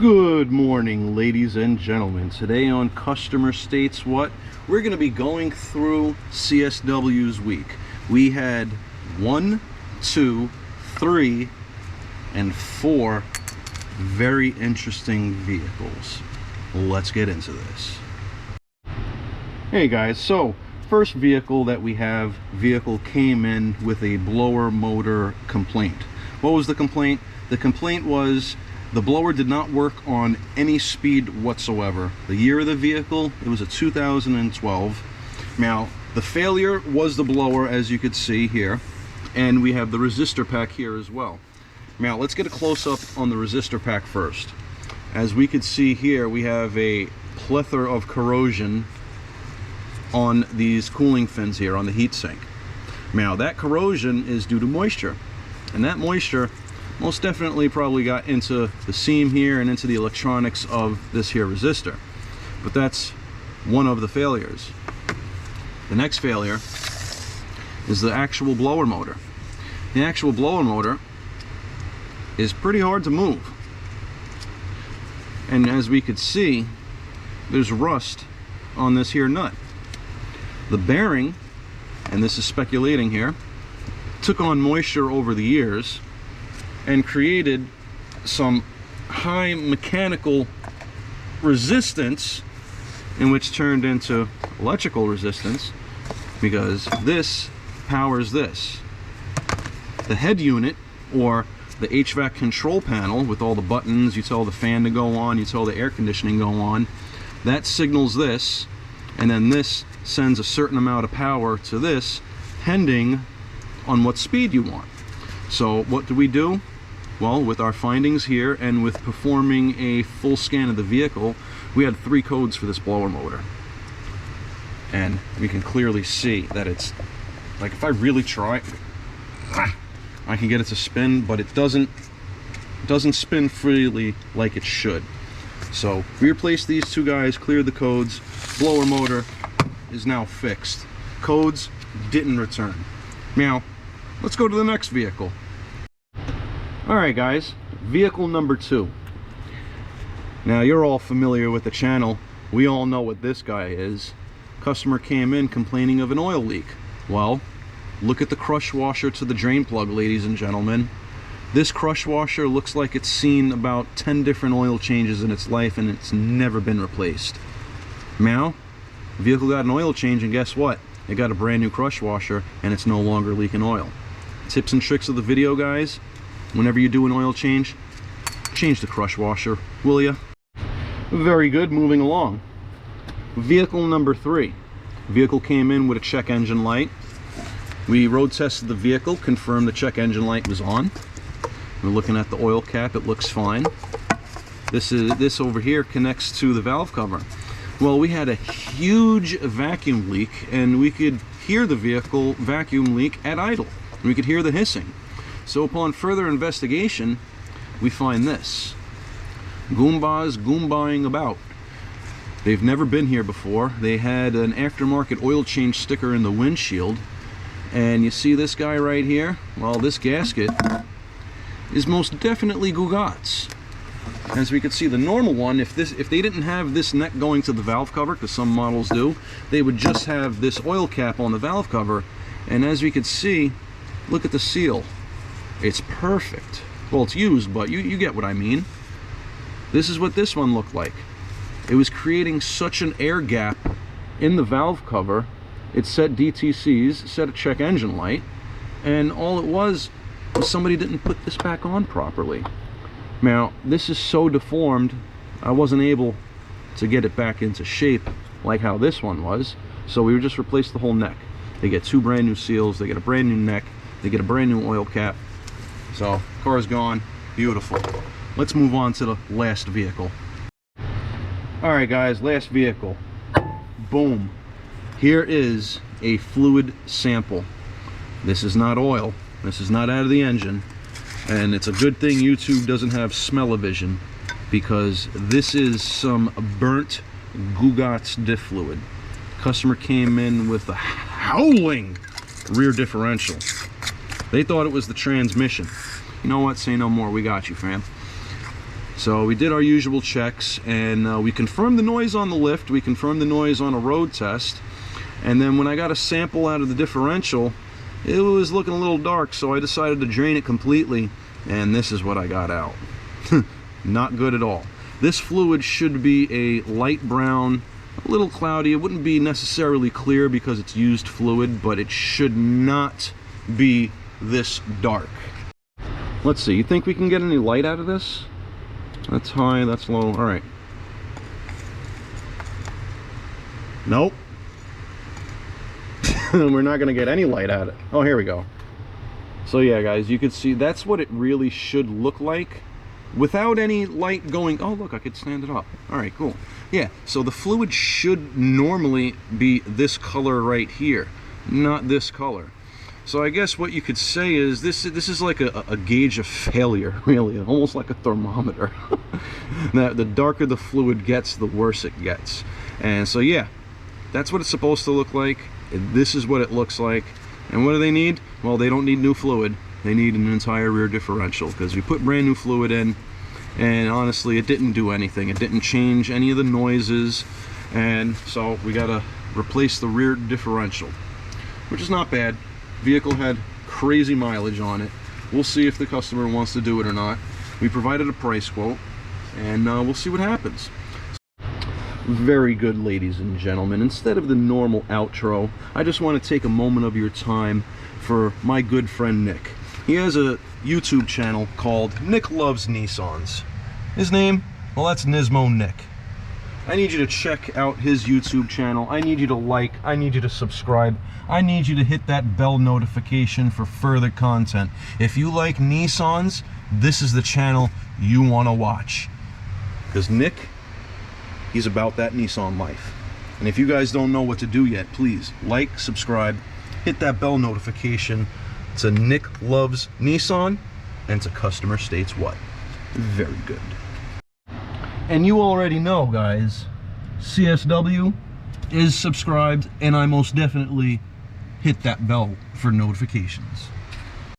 Good morning, ladies and gentlemen. Today on Customer States What, we're going to be going through CSW's week. We had 1, 2, 3, and 4 very interesting vehicles. Let's get into this. Hey guys, so first vehicle that we have, vehicle came in with a blower motor complaint. What was the complaint? The complaint was the blower did not work on any speed whatsoever. The year of the vehicle, it was a 2012. Now, the failure was the blower, as you could see here, and we have the resistor pack here as well. Now, let's get a close-up on the resistor pack first. As we could see here, we have a plethora of corrosion on these cooling fins here on the heatsink. Now, that corrosion is due to moisture, and that moisture most definitely probably got into the seam here and into the electronics of this here resistor. But that's one of the failures. The next failure is the actual blower motor. The actual blower motor is pretty hard to move. And as we could see, there's rust on this here nut. The bearing, and this is speculating here, took on moisture over the years and created some high mechanical resistance, in which turned into electrical resistance, because this powers this. The head unit, or the HVAC control panel with all the buttons, you tell the fan to go on, you tell the air conditioning go on, that signals this, and then this sends a certain amount of power to this, depending on what speed you want. So what do? Well, with our findings here and with performing a full scan of the vehicle, we had 3 codes for this blower motor. And we can clearly see that it's, like, if I really try, I can get it to spin, but it doesn't spin freely like it should. So we replaced these 2 guys, cleared the codes, blower motor is now fixed. Codes didn't return. Now, let's go to the next vehicle. Alright guys, vehicle number 2. Now, you're all familiar with the channel. We all know what this guy is. Customer came in complaining of an oil leak. Well, look at the crush washer to the drain plug, ladies and gentlemen. This crush washer looks like it's seen about 10 different oil changes in its life, and it's never been replaced. Now, the vehicle got an oil change, and guess what? It got a brand new crush washer, and it's no longer leaking oil. Tips and tricks of the video, guys. Whenever you do an oil change the crush washer, will ya? Very good, moving along. Vehicle number 3. Vehicle came in with a check engine light. We road tested the vehicle, confirmed the check engine light was on. We're looking at the oil cap, it looks fine. This over here connects to the valve cover. Well, we had a huge vacuum leak, and we could hear the vehicle vacuum leak at idle. We could hear the hissing. So upon further investigation, we find this. Goombas goombaing about. They've never been here before. They had an aftermarket oil change sticker in the windshield. And you see this guy right here? Well, this gasket is most definitely Gugats. As we could see, the normal one, if they didn't have this neck going to the valve cover, because some models do, they would just have this oil cap on the valve cover. And as we could see, look at the seal. It's perfect. Well, it's used, but you get what I mean. This is what this one looked like. It was creating such an air gap in the valve cover. It set DTCs, set a check engine light, and all it was somebody didn't put this back on properly. Now, this is so deformed, I wasn't able to get it back into shape like how this one was, so we just replaced the whole neck. They get 2 brand new seals, they get a brand new neck, they get a brand new oil cap. So, car's gone, beautiful. Let's move on to the last vehicle. Alright guys, last vehicle. Boom. Here is a fluid sample. This is not oil, this is not out of the engine, and it's a good thing YouTube doesn't have smell-o-vision, because this is some burnt Gugats diff fluid. Customer came in with a howling rear differential. They thought it was the transmission. You know what? Say no more. We got you, fam. So we did our usual checks, and we confirmed the noise on the lift, we confirmed the noise on a road test, and then when I got a sample out of the differential, it was looking a little dark, so I decided to drain it completely, and this is what I got out. Not good at all. This fluid should be a light brown, a little cloudy. It wouldn't be necessarily clear because it's used fluid, but it should not be this dark. Let's see, you think we can get any light out of this? That's high, that's low. All right. Nope. We're not gonna get any light out of it. Oh, here we go. So yeah, guys, you can see that's what it really should look like without any light going. Oh, look, I could stand it up. All right, cool. Yeah, so the fluid should normally be this color right here, not this color. So I guess what you could say is this is like a gauge of failure, really, almost like a thermometer. That the darker the fluid gets, the worse it gets. And so yeah, that's what it's supposed to look like. This is what it looks like. And what do they need? Well, they don't need new fluid. They need an entire rear differential, because we put brand new fluid in, and honestly it didn't do anything. It didn't change any of the noises, and so we gotta replace the rear differential, which is not bad. Vehicle had crazy mileage on it. We'll see if the customer wants to do it or not. We provided a price quote, and we'll see what happens. Very good, ladies and gentlemen. Instead of the normal outro, I just want to take a moment of your time for my good friend Nick. He has a YouTube channel called Nick Loves Nissans. His name? Well, that's Nismo Nick. I need you to check out his YouTube channel. I need you to like, I need you to subscribe. I need you to hit that bell notification for further content. If you like Nissans, this is the channel you want to watch. Because Nick, he's about that Nissan life. And if you guys don't know what to do yet, please like, subscribe, hit that bell notification. To Nick Loves Nissan, and to Customer States What. Very good. And you already know, guys, CSW is subscribed, and I most definitely hit that bell for notifications.